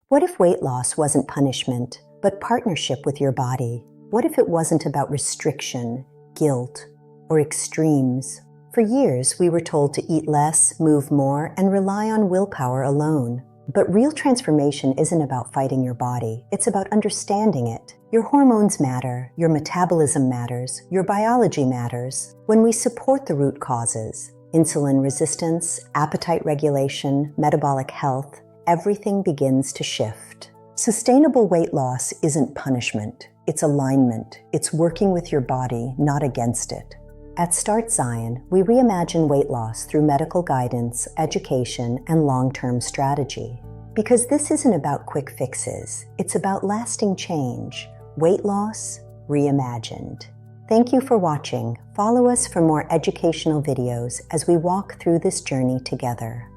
What if weight loss wasn't punishment, but partnership with your body? What if it wasn't about restriction, guilt, or extremes? For years, we were told to eat less, move more, and rely on willpower alone. But real transformation isn't about fighting your body. It's about understanding it. Your hormones matter, your metabolism matters, your biology matters. When we support the root causes, insulin resistance, appetite regulation, metabolic health, everything begins to shift. Sustainable weight loss isn't punishment. It's alignment. It's working with your body, not against it. At Start Zion, we reimagine weight loss through medical guidance, education, and long-term strategy. Because this isn't about quick fixes, it's about lasting change. Weight loss reimagined. Thank you for watching. Follow us for more educational videos as we walk through this journey together.